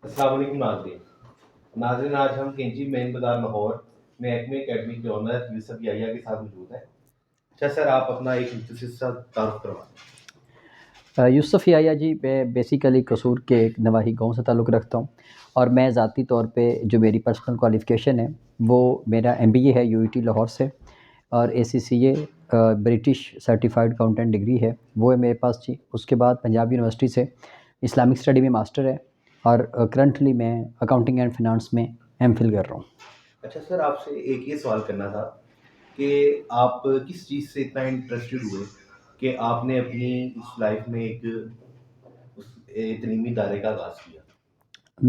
السلام علیکم ناظرین آج ہم کینچی مین بازار لاہور میں ایکمی اکیڈمی کے اونر یوسف یحییٰ کے ساتھ موجود ہیں. اچھا سر، آپ اپنا ایک مختصر سا تعارف کروائیں. یوسف یحییٰ جی، میں بیسیکلی قصور کے ایک نواحی گاؤں سے تعلق رکھتا ہوں، اور میں ذاتی طور پہ جو میری پرسنل کوالیفیکیشن ہے وہ میرا MBA ہے UET لاہور سے، اور ACCA British certified accountant degree ہے وہ ہے میرے پاس جی. اس کے بعد پنجاب یونیورسٹی سے اسلامک اسٹڈی میں ماسٹر ہے، اور کرنٹلی میں اکاؤنٹنگ اینڈ فنانس میں MPhil کر رہا ہوں. اچھا سر، آپ سے ایک یہ سوال کرنا تھا کہ آپ کس چیز سے اتنا انٹرسٹڈ ہوئے کہ آپ نے اپنی اس لائف میں ایک تعلیمی ادارے کا آغاز کیا؟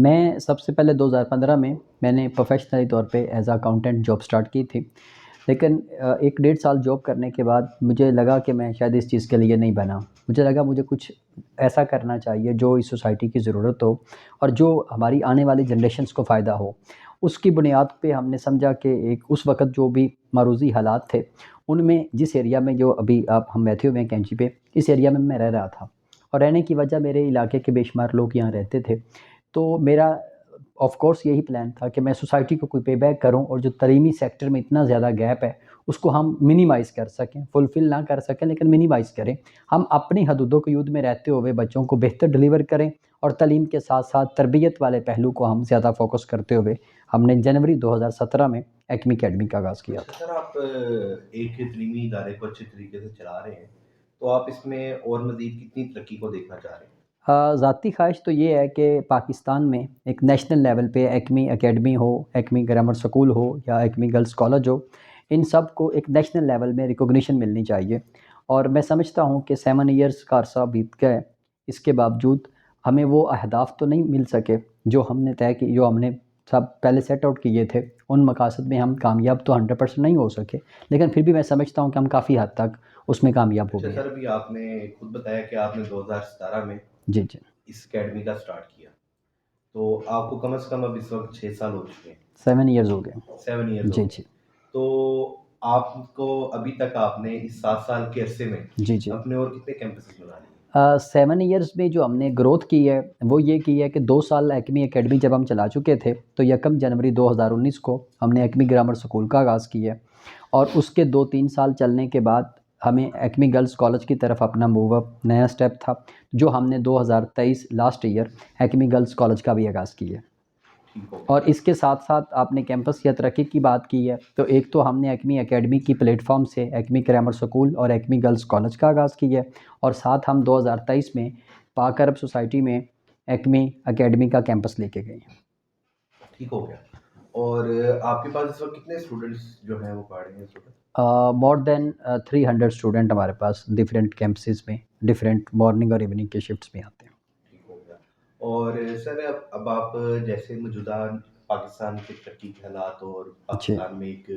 میں سب سے پہلے 2015 میں نے پروفیشنلی طور پہ as a accountant job start کی تھی، لیکن 1.5 سال جاب کرنے کے بعد مجھے لگا کہ میں شاید اس چیز کے لیے نہیں بنا. مجھے لگا مجھے کچھ ایسا کرنا چاہیے جو اس سوسائٹی کی ضرورت ہو اور جو ہماری آنے والی جنریشنز کو فائدہ ہو. اس کی بنیاد پہ ہم نے سمجھا کہ ایک اس وقت جو بھی معروضی حالات تھے ان میں جس ایریا میں جو ابھی ہم بیٹھے ہوئے ہیں کینچی پہ، اس ایریا میں رہ رہا تھا، اور رہنے کی وجہ میرے علاقے کے بے شمار لوگ یہاں رہتے تھے. تو میرا آف کورس یہی پلان تھا کہ میں سوسائٹی کو کوئی پے بیک کروں، اور جو تعلیمی سیکٹر میں اتنا زیادہ گیپ ہے اس کو ہم منیمائز کر سکیں، فلفل نہ کر سکیں لیکن منیمائز کریں. ہم اپنی حدود و قیود میں رہتے ہوئے بچوں کو بہتر ڈلیور کریں، اور تعلیم کے ساتھ ساتھ تربیت والے پہلو کو ہم زیادہ فوکس کرتے ہوئے ہم نے جنوری 2017 میں ایکمی اکیڈمی کا آغاز کیا تھا. سر، آپ ایک تعلیمی ادارے کو اچھے طریقے سے چلا رہے ہیں، تو آپ اس میں اور مزید کتنی ترقی کو دیکھنا چاہ رہے ہیں؟ ذاتی خواہش تو یہ ہے کہ پاکستان میں ایک نیشنل لیول پہ ایکمی اکیڈمی ہو، ایکمی گرامر سکول ہو یا ایکمی گرلز کالج ہو، ان سب کو ایک نیشنل لیول میں ریکوگنیشن ملنی چاہیے. اور میں سمجھتا ہوں کہ 7 ایئرس کا عرصہ بیت گئے، اس کے باوجود ہمیں وہ اہداف تو نہیں مل سکے جو ہم نے طے کی، جو ہم نے سب پہلے سیٹ آؤٹ کیے تھے. ان مقاصد میں ہم کامیاب تو 100% نہیں ہو سکے، لیکن پھر بھی میں سمجھتا ہوں کہ ہم کافی حد تک اس میں کامیاب ہو گئے. اچھا سر، ابھی آپ نے خود بتایا کہ آپ نے 2017 میں جی جی اس اکیڈمی کا سٹارٹ کیا، تو آپ کو کم از کم اب اس وقت 6 سال ہو چکے ہیں. 7 ایئرز ہو گئے. 7 ایئرز جی ہو جی گئے. تو آپ کو ابھی تک آپ نے اس 7 سال کے عرصے میں جی جی اپنے اور کتنے کیمپسز بنا لیے؟ 7 ایئرز میں جو ہم نے گروتھ کی ہے وہ یہ کی ہے کہ 2 سال ایکمی اکیڈمی جب ہم چلا چکے تھے تو 1 جنوری 2019 کو ہم نے ایکمی گرامر سکول کا آغاز کیا ہے، اور اس کے 2-3 سال چلنے کے بعد ہمیں ایکمی گرلز کالج کی طرف اپنا موو اپ نیا سٹیپ تھا، جو ہم نے 2023 لاسٹ ایئر ایکمی گرلز کالج کا بھی آغاز کیا ہے. اور اس کے ساتھ ساتھ آپ نے کیمپس یا ترقی کی بات کی ہے، تو ایک تو ہم نے ایکمی اکیڈمی کی پلیٹ فارم سے ایکمی گرامر سکول اور ایکمی گرلز کالج کا آغاز کیا ہے، اور ساتھ ہم 2023 میں پاک عرب سوسائٹی میں ایکمی اکیڈمی کا کیمپس لے کے گئے ہیں. ٹھیک ہو گیا. اور آپ کے پاس اس وقت کتنے اسٹوڈنٹس جو ہیں وہ پڑھ رہے ہیں اس وقت؟ مور دین 300 اسٹوڈنٹ ہمارے پاس ڈفرینٹ کیمپسز میں، ڈفرینٹ مارننگ اور ایوننگ کے شفٹس میں آتے ہیں. ٹھیک ہو گیا. اور سر، اب آپ جیسے موجودہ پاکستان کے ترقی کے حالات اور جی پاکستان میں ایک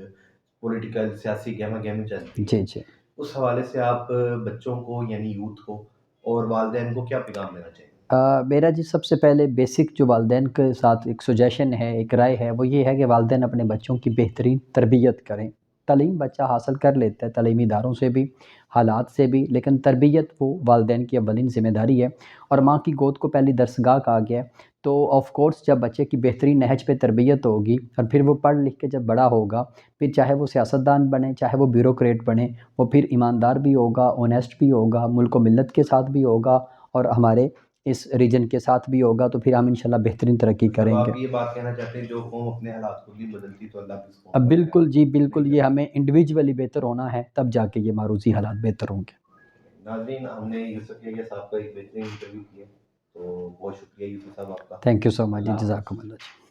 پولیٹیکل سیاسی گہما گہمی چلتی ہے، جی جی اس حوالے سے آپ بچوں کو یعنی یوتھ کو اور والدین کو کیا پیغام دینا چاہیں گے؟ میرا جی سب سے پہلے بیسک جو والدین کے ساتھ ایک سجیشن ہے، ایک رائے ہے، وہ یہ ہے کہ والدین اپنے بچوں کی بہترین تربیت کریں. تعلیم بچہ حاصل کر لیتا ہے تعلیمی اداروں سے بھی، حالات سے بھی، لیکن تربیت وہ والدین کی اولین ذمہ داری ہے، اور ماں کی گود کو پہلی درسگاہ کہا گیا ہے. تو آف کورس جب بچے کی بہترین نہج پہ تربیت ہوگی اور پھر وہ پڑھ لکھ کے جب بڑا ہوگا، پھر چاہے وہ سیاستدان بنے، چاہے وہ بیوروکریٹ بنے، وہ پھر ایماندار بھی ہوگا، اونیسٹ بھی ہوگا، ملک و ملت کے ساتھ بھی ہوگا، اور ہمارے اس ریجن کے ساتھ بھی ہوگا. تو پھر ہم انشاءاللہ بہترین ترقی کریں گے. آپ یہ بات کہنا چاہتے ہیں جو قوم اپنے حالات کو نہیں بدلتی تو اللہ بھی اس قوم کو بالکل جی بالکل، یہ ہمیں انڈیویجولی بہتر ہونا ہے، تب جا کے یہ معروضی حالات بہتر ہوں گے. ناظرین، ہم نے یوسف یحییٰ صاحب کا ایک بہترین انٹرویو کیا، تو بہت شکریہ یوسف صاحب آپ کا. تھینک یو سو مچ جی، اللہ حافظ. جزاکم اللہ جی.